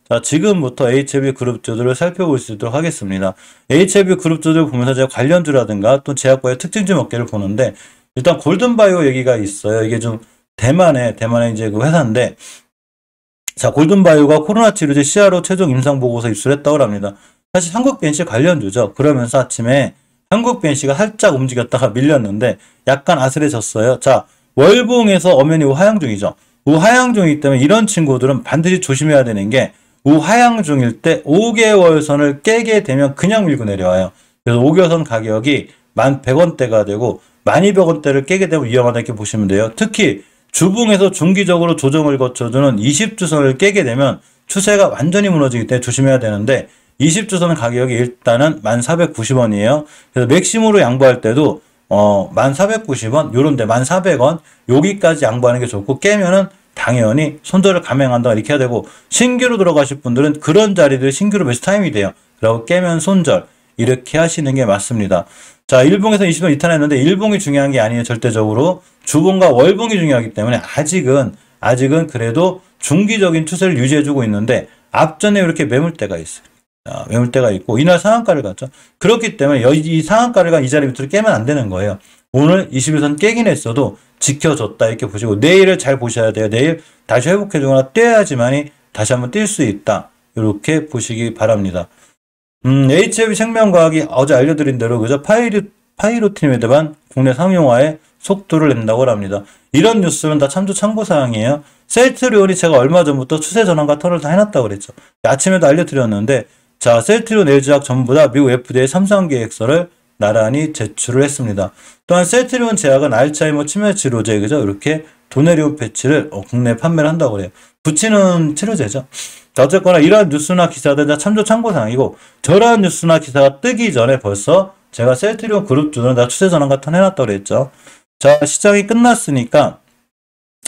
자, 지금부터 HLB 그룹주들을 살펴볼 수 있도록 하겠습니다. HLB 그룹주들 보면서 제가 관련주라든가 또 제약과의 특징주 몇 개를 보는데, 일단 골든바이오 얘기가 있어요. 이게 좀 대만의 이제 그 회사인데, 자, 골든바이오가 코로나 치료제 CRO 최종 임상 보고서 입수했다고 합니다. 사실 한국 BNC 관련주죠. 그러면서 아침에 한국 BNC가 살짝 움직였다가 밀렸는데 약간 아슬해졌어요. 자, 월봉에서 엄연히 우하향 중이죠. 우하향 중이기 때문에 이런 친구들은 반드시 조심해야 되는 게, 우하향 중일 때 5개월 선을 깨게 되면 그냥 밀고 내려와요. 그래서 5개월 선 가격이 11,100원대가 되고 12,200원대를 깨게 되면 위험하다 이렇게 보시면 돼요. 특히 주봉에서 중기적으로 조정을 거쳐주는 20주선을 깨게 되면 추세가 완전히 무너지기 때문에 조심해야 되는데, 20주선 가격이 일단은 1,490원이에요. 그래서 맥심으로 양보할 때도 1,490원, 요런데 1,400원, 여기까지 양보하는 게 좋고, 깨면은 당연히 손절을 감행한다 이렇게 해야 되고, 신규로 들어가실 분들은 그런 자리들 신규로 매수 타임이 돼요. 그리고 깨면 손절 이렇게 하시는 게 맞습니다. 자, 일봉에서 20원 이탈했는데 일봉이 중요한 게 아니에요. 절대적으로 주봉과 월봉이 중요하기 때문에 아직은 그래도 중기적인 추세를 유지해주고 있는데, 앞전에 이렇게 매물대가 있어요. 자, 매물대가 있고 이날 상한가를 갔죠. 그렇기 때문에 이 상한가를 간 이 자리 밑으로 깨면 안 되는 거예요. 오늘 21선 깨긴 했어도 지켜줬다 이렇게 보시고, 내일을 잘 보셔야 돼요. 내일 다시 회복해주거나 떼야지만이 다시 한번 뛸 수 있다, 이렇게 보시기 바랍니다. HLB 생명과학이 어제 알려드린 대로 그죠, 파이로티메드반 국내 상용화에 속도를 낸다고 합니다. 이런 뉴스는 다 참고사항이에요. 셀트리온이 제가 얼마 전부터 추세 전환과 턴을 다 해놨다고 그랬죠. 아침에도 알려드렸는데, 자, 셀트리온 LG화학 전부 다 미국 FDA 3상 계획서를 나란히 제출을 했습니다. 또한 셀트리온 제약은 알츠하이머 치매 치료제, 그죠? 이렇게 도네리온 패치를 국내에 판매를 한다고 그래요. 붙이는 치료제죠. 자, 어쨌거나 이러한 뉴스나 기사들 다 참고사항이고, 저러한 뉴스나 기사가 뜨기 전에 벌써 제가 셀트리온 그룹주들은 다 추세 전환 같은 해놨다고 그랬죠. 자, 시장이 끝났으니까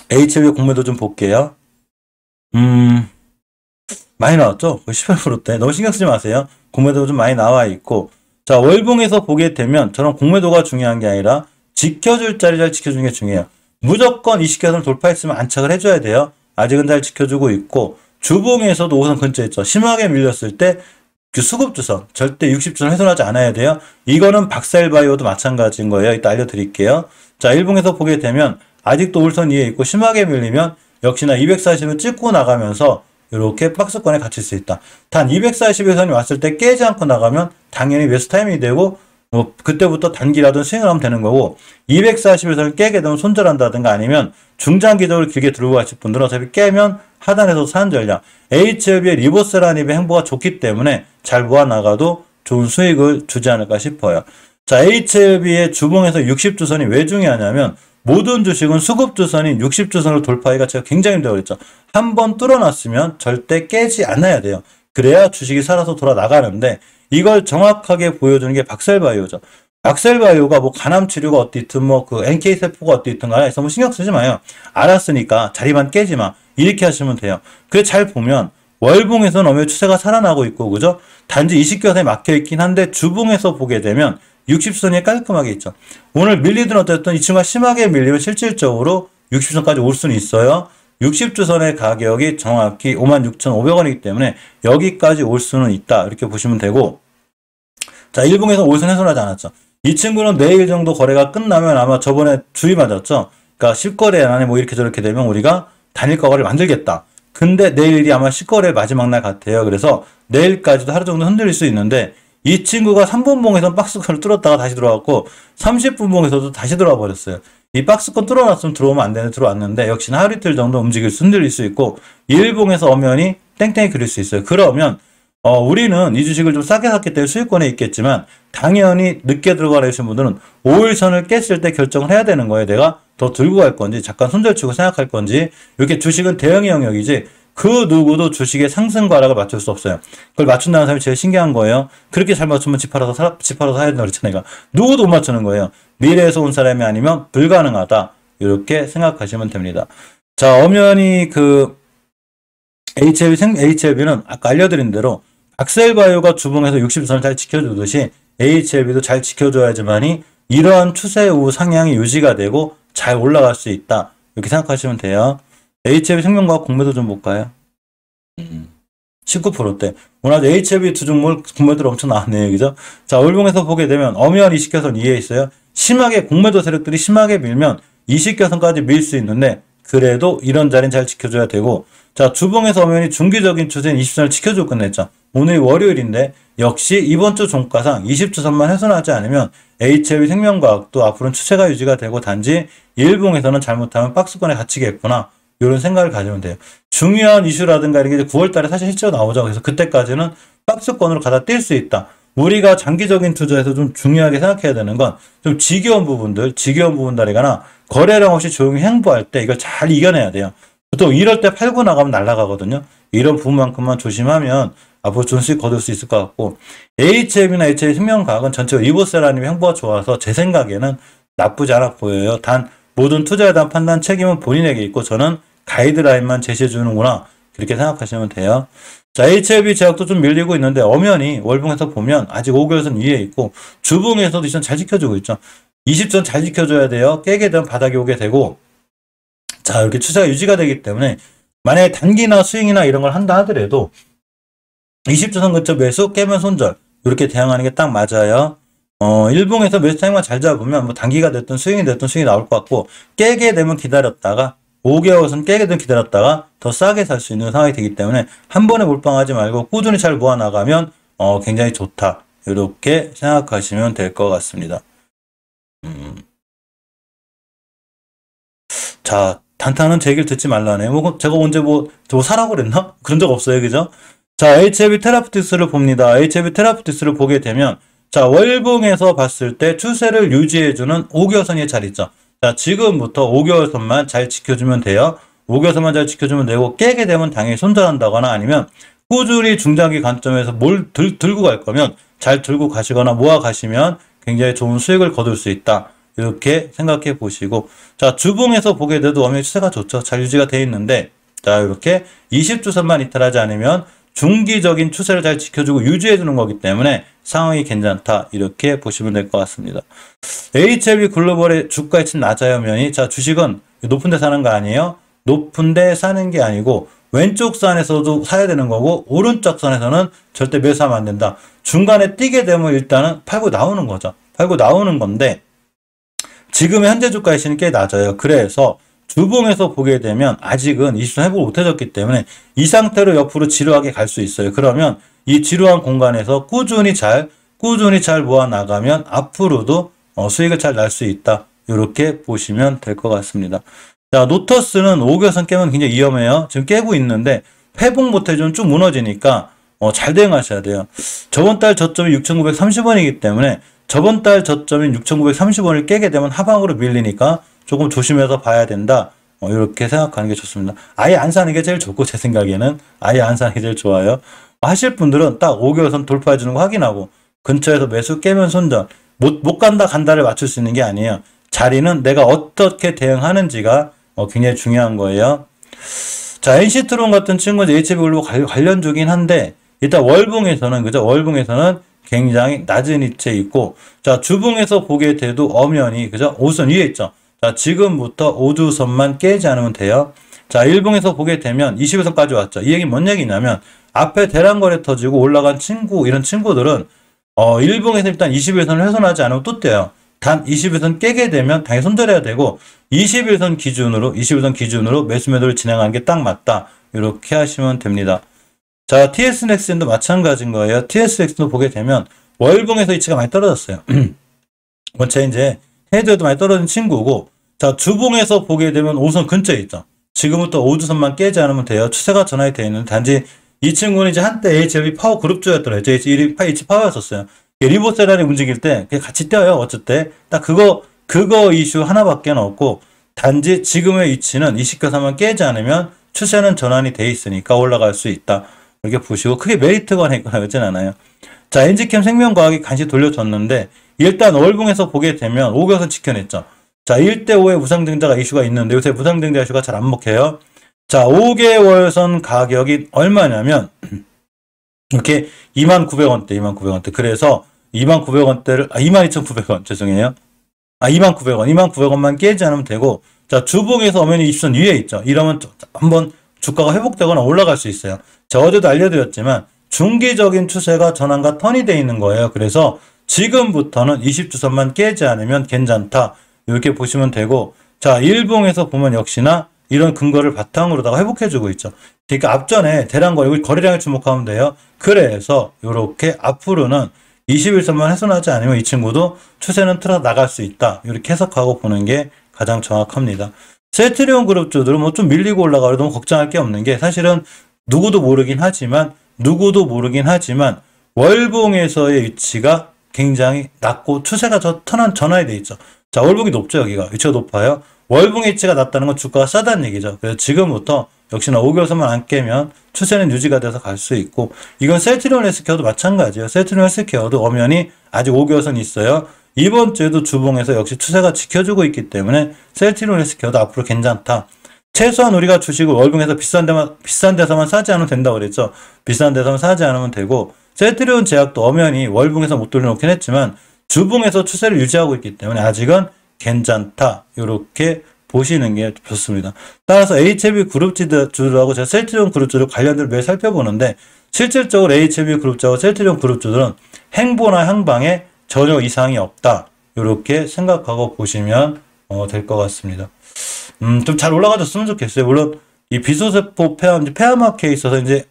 HLB 공매도 좀 볼게요. 많이 나왔죠? 18%대. 너무 신경 쓰지 마세요. 공매도 좀 많이 나와 있고, 자, 월봉에서 보게 되면 저런 공매도가 중요한 게 아니라 지켜줄 자리 잘 지켜주는 게 중요해요. 무조건 20개선을 돌파했으면 안착을 해줘야 돼요. 아직은 잘 지켜주고 있고, 주봉에서도 5선 근처에 있죠. 심하게 밀렸을 때 그 수급주선 절대 60주선 훼손하지 않아야 돼요. 이거는 박살바이오도 마찬가지인 거예요. 이따 알려드릴게요. 자, 일봉에서 보게 되면 아직도 올선 위에 있고, 심하게 밀리면 역시나 240을 찍고 나가면서 이렇게 박스권에 갇힐 수 있다. 단 240의 선이 왔을 때 깨지 않고 나가면 당연히 매수 타이밍이 되고, 그때부터 단기라든 스윙을 하면 되는 거고, 240의 선을 깨게 되면 손절한다든가 아니면 중장기적으로 길게 들고 가실 분들은 어차피 깨면 하단에서 사는 전략, HLB의 리버스 라인의 행보가 좋기 때문에 잘 모아나가도 좋은 수익을 주지 않을까 싶어요. 자, HLB의 주봉에서 60주선이 왜 중요하냐면, 모든 주식은 수급주선인 60주선을 돌파하기가 제가 굉장히 힘들다고 그랬죠. 한번 뚫어놨으면 절대 깨지 않아야 돼요. 그래야 주식이 살아서 돌아 나가는데, 이걸 정확하게 보여주는 게 박셀바이오죠. 박셀바이오가 뭐 간암 치료가 어떻든 뭐 그 NK 세포가 어떻든 간에 너무 신경 쓰지 마요. 알았으니까 자리만 깨지 마, 이렇게 하시면 돼요. 그래, 잘 보면 월봉에서는 어느 추세가 살아나고 있고, 그죠? 단지 20개선에 막혀 있긴 한데, 주봉에서 보게 되면 60선이 깔끔하게 있죠. 오늘 밀리든 어쨌든 이 친구가 심하게 밀리면 실질적으로 60선까지 올 수는 있어요. 60주선의 가격이 정확히 56,500원이기 때문에 여기까지 올 수는 있다, 이렇게 보시면 되고, 자, 일봉에서 5선 훼손하지 않았죠. 이 친구는 내일 정도 거래가 끝나면 아마 저번에 주의 맞았죠. 그러니까 10거래 안에 뭐 이렇게 저렇게 되면 우리가 단일가 거래를 만들겠다. 근데 내일이 아마 10거래 마지막 날 같아요. 그래서 내일까지도 하루 정도 흔들릴 수 있는데, 이 친구가 3분봉에서 박스권을 뚫었다가 다시 들어왔고, 30분봉에서도 다시 들어와 버렸어요. 이 박스권 뚫어놨으면 들어오면 안 되는데 들어왔는데, 역시나 하루 이틀 정도 흔들릴 수 있고, 일봉에서 엄연히 땡땡이 그릴 수 있어요. 그러면 우리는 이 주식을 좀 싸게 샀기 때문에 수익권에 있겠지만, 당연히 늦게 들어가 계신 분들은 5일선을 깼을 때 결정을 해야 되는 거예요. 내가 더 들고 갈 건지 잠깐 손절치고 생각할 건지. 이렇게 주식은 대응의 영역이지 그 누구도 주식의 상승과 하락을 맞출 수 없어요. 그걸 맞춘다는 사람이 제일 신기한 거예요. 그렇게 잘 맞추면 집 팔아서 사야 된다고 그랬잖아요. 누구도 못 맞추는 거예요. 미래에서 온 사람이 아니면 불가능하다, 이렇게 생각하시면 됩니다. 자, 엄연히 그 HLB는 아까 알려드린 대로 박셀바이오가 주봉에서 60선을 잘 지켜주듯이 HLB도 잘 지켜줘야지만이 이러한 추세 후 상향이 유지가 되고 잘 올라갈 수 있다, 이렇게 생각하시면 돼요. HLB 생명과학 공매도 좀 볼까요? 19%대. 오늘 아주 HLB 두 종목 공매도를 엄청 나왔네요. 그죠? 자, 월봉에서 보게 되면 엄연 이식개선 이해에 있어요. 심하게 공매도 세력들이 심하게 밀면 이식개선까지 밀 수 있는데 그래도 이런 자리는 잘 지켜줘야 되고 자, 주봉에서 엄연히 중기적인 추세인 20선을 지켜주고 끝냈죠. 오늘이 월요일인데 역시 이번 주 종가상 20주선만 훼손하지 않으면 HLB 생명과학도 앞으로는 추세가 유지가 되고 단지 일봉에서는 잘못하면 박스권에 갇히겠구나. 이런 생각을 가지면 돼요. 중요한 이슈라든가 이런 게 9월 달에 사실 실제로 나오죠. 그래서 그때까지는 박스권으로 가다 뛸 수 있다. 우리가 장기적인 투자에서 좀 중요하게 생각해야 되는 건 좀 지겨운 부분들이거나 거래량 없이 조용히 행보할 때 이걸 잘 이겨내야 돼요. 보통 이럴 때 팔고 나가면 날아가거든요. 이런 부분만큼만 조심하면 앞으로 좋은 수익 거둘 수 있을 것 같고 HM이나 HL 생명과학은 전체로 리보세라님의 행보가 좋아서 제 생각에는 나쁘지 않아 보여요. 단 모든 투자에 대한 판단 책임은 본인에게 있고 저는 가이드라인만 제시해 주는구나 그렇게 생각하시면 돼요. 자, HLB 제약도 좀 밀리고 있는데 엄연히 월봉에서 보면 아직 5개월선 위에 있고 주봉에서도 이전 잘 지켜주고 있죠. 20전 잘 지켜줘야 돼요. 깨게 되면 바닥이 오게 되고 자, 이렇게 추세가 유지가 되기 때문에 만약에 단기나 스윙이나 이런 걸 한다 하더라도 20주선 근처 매수 깨면 손절 이렇게 대응하는 게 딱 맞아요. 일봉에서 매수 타임만 잘 잡으면 뭐 단기가 됐든 스윙이 됐든 스윙이 나올 것 같고 깨게 되면 기다렸다가 5개월선 깨게 되면 기다렸다가 더 싸게 살 수 있는 상황이 되기 때문에 한 번에 몰빵하지 말고 꾸준히 잘 모아나가면 굉장히 좋다. 이렇게 생각하시면 될 것 같습니다. 자, 단타는 제 얘기를 듣지 말라네요. 뭐 제가 언제 저 사라고 그랬나? 그런 적 없어요. 그죠? 자, HLB 테라프틱스를 봅니다. HLB 테라프틱스를 보게 되면 자, 월봉에서 봤을 때 추세를 유지해주는 5개월선이 잘 있죠. 자, 지금부터 5개월선만 잘 지켜주면 돼요. 5개월선만 잘 지켜주면 되고 깨게 되면 당연히 손절한다거나 아니면 꾸준히 중장기 관점에서 뭘 들고 갈 거면 잘 들고 가시거나 모아 가시면 굉장히 좋은 수익을 거둘 수 있다. 이렇게 생각해 보시고 자, 주봉에서 보게 돼도 엄연히 추세가 좋죠. 잘 유지가 돼 있는데 자, 이렇게 20주선만 이탈하지 않으면 중기적인 추세를 잘 지켜주고 유지해 주는 거기 때문에 상황이 괜찮다. 이렇게 보시면 될 것 같습니다. HLB 글로벌의 주가 가치 낮아요 면이 자, 주식은 높은 데 사는 거 아니에요? 높은 데 사는 게 아니고 왼쪽 선에서도 사야 되는 거고 오른쪽 선에서는 절대 매수하면 안 된다. 중간에 뛰게 되면 일단은 팔고 나오는 거죠. 팔고 나오는 건데 지금의 현재 주가 가치는 꽤 낮아요. 그래서 주봉에서 보게 되면 아직은 20선 회복을 못해줬기 때문에 이 상태로 옆으로 지루하게 갈 수 있어요. 그러면 이 지루한 공간에서 꾸준히 잘 모아 나가면 앞으로도 수익을 잘 날 수 있다. 이렇게 보시면 될 것 같습니다. 자, 노터스는 5개월선 깨면 굉장히 위험해요. 지금 깨고 있는데 회복 못해주면 쭉 무너지니까 잘 대응하셔야 돼요. 저번 달 저점이 6,930원이기 때문에 저번 달 저점인 6,930원을 깨게 되면 하방으로 밀리니까 조금 조심해서 봐야 된다. 이렇게 생각하는 게 좋습니다. 아예 안 사는 게 제일 좋고 제 생각에는 아예 안 사는 게 제일 좋아요. 하실 분들은 딱 5개월선 돌파해 주는 거 확인하고 근처에서 매수 깨면 손절 못 간다 간다를 맞출 수 있는 게 아니에요. 자리는 내가 어떻게 대응하는지가 굉장히 중요한 거예요. 자, NC트론 같은 친구는 HLB 글로벌 관련주긴 한데 일단 월봉에서는 그죠? 월봉에서는 굉장히 낮은 위치에 있고 자, 주봉에서 보게 돼도 엄연히 그죠? 5선 위에 있죠. 자, 지금부터 5주선만 깨지 않으면 돼요. 자, 일봉에서 보게 되면 21선까지 왔죠. 이 얘기 뭔 얘기냐면 앞에 대량거래 터지고 올라간 이런 친구들은 일봉에서 일단 21선을 훼손하지 않으면 또 떼요. 단 21선 깨게 되면 당연히 손절해야 되고 21선 기준으로 매수 매도를 진행하는 게 딱 맞다. 이렇게 하시면 됩니다. 자, TS넥스도 마찬가지인 거예요. TS넥스도 보게 되면 월봉에서 이치가 많이 떨어졌어요. 원체 이제 헤드도 많이 떨어진 친구고 자, 주봉에서 보게 되면 5선 근처에 있죠. 지금부터 5주선만 깨지 않으면 돼요. 추세가 전환이 되어 있는 단지 이 친구는 이제 한때 HLB 파워 그룹주였더라고요. H 파워였었어요. 리보세라니 움직일 때 같이 뛰어요. 어쨌든 딱 그거 이슈 하나밖에 없고 단지 지금의 위치는 이 시가선만 깨지 않으면 추세는 전환이 돼 있으니까 올라갈 수 있다. 이렇게 보시고 크게 메리트가 있거나 그러진 않아요. 자, 엔지캠 생명과학이 간신히 돌려줬는데 일단 월봉에서 보게 되면 5개월선 지켜냈죠. 자, 1대5의 무상증자가 이슈가 있는데 요새 무상증자 이슈가 잘 안 먹혀요. 자, 5개월선 가격이 얼마냐면 이렇게 29,900원대. 그래서 29,900원대를 22,900원 죄송해요. 29,900원만 깨지 않으면 되고 자, 주봉에서 엄연히 20선 위에 있죠. 이러면 한번 주가가 회복되거나 올라갈 수 있어요. 제가 어제도 알려드렸지만 중기적인 추세가 전환과 턴이 돼 있는 거예요. 그래서 지금부터는 20주선만 깨지 않으면 괜찮다. 이렇게 보시면 되고, 자, 일봉에서 보면 역시나 이런 근거를 바탕으로다가 회복해주고 있죠. 그러니까 앞전에 대량거래, 거래량에 주목하면 돼요. 그래서 이렇게 앞으로는 21선만 훼손하지 않으면 이 친구도 추세는 틀어 나갈 수 있다. 이렇게 해석하고 보는 게 가장 정확합니다. 셀트리온 그룹주들은 뭐 좀 밀리고 올라가도 너무 걱정할 게 없는 게 사실은 누구도 모르긴 하지만 월봉에서의 위치가 굉장히 낮고 추세가 전환이 돼 있죠. 자, 월봉이 높죠. 여기가 위치가 높아요. 월봉의 위치가 낮다는 건 주가가 싸다는 얘기죠. 그래서 지금부터 역시나 5개월선만 안 깨면 추세는 유지가 돼서 갈 수 있고, 이건 셀트리온 헬스케어도 마찬가지예요. 셀트리온 헬스케어도 엄연히 아직 5개월선이 있어요. 이번 주에도 주봉에서 역시 추세가 지켜주고 있기 때문에 셀트리온 헬스케어도 앞으로 괜찮다. 최소한 우리가 주식을 월봉에서 비싼 데서만 사지 않으면 된다고 그랬죠. 비싼 데서만 사지 않으면 되고, 셀트리온 제약도 엄연히 월봉에서 못 돌려놓긴 했지만 주봉에서 추세를 유지하고 있기 때문에 아직은 괜찮다. 이렇게 보시는 게 좋습니다. 따라서 HLB 그룹주들하고 제가 셀트리온 그룹주들 관련들을 매일 살펴보는데, 실질적으로 HLB 그룹주하고 셀트리온 그룹주들은 행보나 향방에 전혀 이상이 없다. 이렇게 생각하고 보시면 될 것 같습니다. 좀 잘 올라가줬으면 좋겠어요. 물론 이 비소세포 폐암학회에 있어서 이제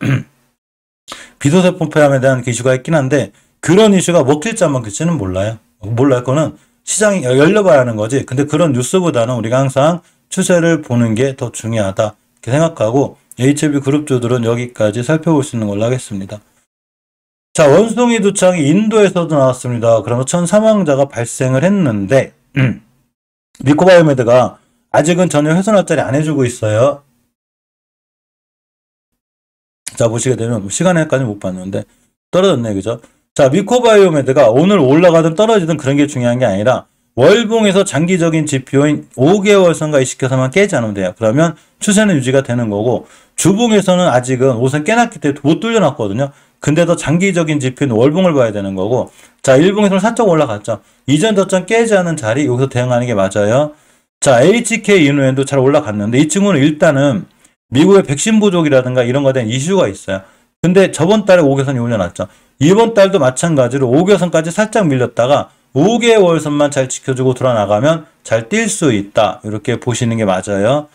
비소세포 폐암에 대한 이슈가 있긴 한데, 그런 이슈가 먹힐지 안 먹힐지는 몰라요. 그거는 시장이 열려봐야 하는 거지. 근데 그런 뉴스보다는 우리가 항상 추세를 보는 게 더 중요하다. 이렇게 생각하고 HLB 그룹주들은 여기까지 살펴볼 수 있는 걸로 하겠습니다. 자, 원숭이 두창이 인도에서도 나왔습니다. 그러면 1,000사망자가 발생을 했는데 미코바이오메드가 아직은 전혀 훼손할 자리 안 해주고 있어요. 자, 보시게 되면 시간에까지 못 봤는데 떨어졌네, 그죠? 자, 미코바이오메드가 오늘 올라가든 떨어지든 그런 게 중요한 게 아니라 월봉에서 장기적인 지표인 5개월선과 이식해서만 깨지 않으면 돼요. 그러면 추세는 유지가 되는 거고, 주봉에서는 아직은 옷은 깨놨기 때문에 못 돌려놨거든요. 근데 더 장기적인 지표인 월봉을 봐야 되는 거고, 자, 일봉에서는 살짝 올라갔죠. 이전 저점 깨지 않은 자리, 여기서 대응하는 게 맞아요. 자, HK 이노엔도 잘 올라갔는데 이 친구는 일단은 미국의 백신 부족이라든가 이런 거에 대한 이슈가 있어요. 근데 저번 달에 5개선이 올려놨죠. 이번 달도 마찬가지로 5개선까지 살짝 밀렸다가 5개월선만 잘 지켜주고 돌아나가면 잘 뛸 수 있다. 이렇게 보시는 게 맞아요.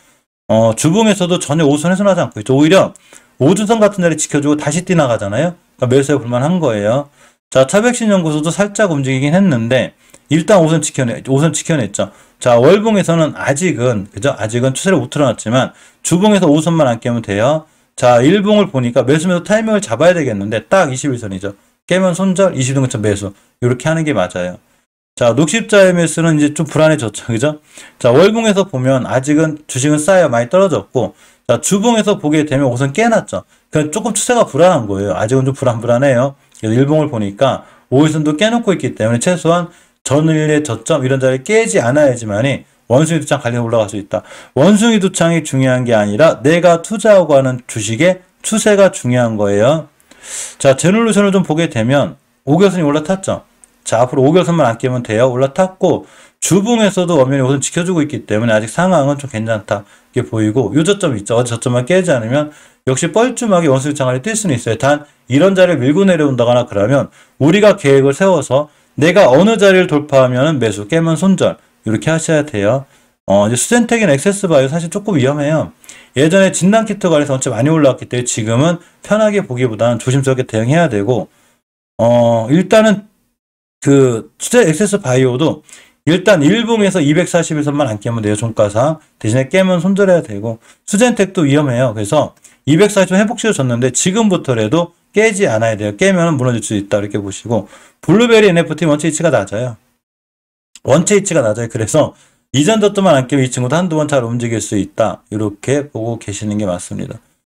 주봉에서도 전혀 5선 훼손하지 않고 있죠. 오히려 5주선 같은 자리 지켜주고 다시 뛰나가잖아요. 그러니까 매수에 볼만한 거예요. 자, 차백신 연구소도 살짝 움직이긴 했는데 일단 5선 지켜냈죠. 자, 월봉에서는 아직은 추세를 못 틀어놨지만 주봉에서 5선만 안 깨면 돼요. 자, 일봉을 보니까 매수매도 타이밍을 잡아야 되겠는데 딱 21선이죠. 깨면 손절, 20등 근처 매수. 이렇게 하는 게 맞아요. 자, 녹십자 MS는 이제 좀 불안해졌죠. 그죠? 자, 월봉에서 보면 아직은 주식은 싸요. 많이 떨어졌고, 자, 주봉에서 보게 되면 우선 깨놨죠. 그냥 조금 추세가 불안한 거예요. 아직은 좀 불안해요. 그래서 일봉을 보니까 5일선도 깨놓고 있기 때문에 최소한 전일의 저점 이런 자리를 깨지 않아야지만이 원숭이 두창 관련 올라갈 수 있다. 원숭이 두창이 중요한 게 아니라 내가 투자하고 하는 주식의 추세가 중요한 거예요. 자, 제놀루션을 좀 보게 되면 5개선이 올라탔죠. 자, 앞으로 5개선만 안 깨면 돼요. 올라탔고 주봉에서도 엄연히 우선 지켜주고 있기 때문에 아직 상황은 좀 괜찮다. 이게 보이고 요 저점 있죠. 어제 저점만 깨지 않으면 역시 뻘쭘하게 원숭이 두창을 뛸 수는 있어요. 단 이런 자리를 밀고 내려온다거나 그러면 우리가 계획을 세워서 내가 어느 자리를 돌파하면 매수, 깨면 손절 이렇게 하셔야 돼요. 이제 수젠텍이나 엑세스바이오 사실 조금 위험해요. 예전에 진단키트 관리에서 엄청 많이 올라왔기 때문에 지금은 편하게 보기보다는 조심스럽게 대응해야 되고, 일단은 그 엑세스바이오도 일단 일봉에서 241선만 안 깨면 돼요. 종가상. 대신에 깨면 손절해야 되고, 수젠텍도 위험해요. 그래서 240선 회복시켜줬는데 지금부터라도 깨지 않아야 돼요. 깨면 무너질 수 있다. 이렇게 보시고, 블루베리 NFT 원체 이치가 낮아요. 그래서 이전 저점만 안 깨면 이 친구도 한두 번 잘 움직일 수 있다. 이렇게 보고 계시는 게 맞습니다.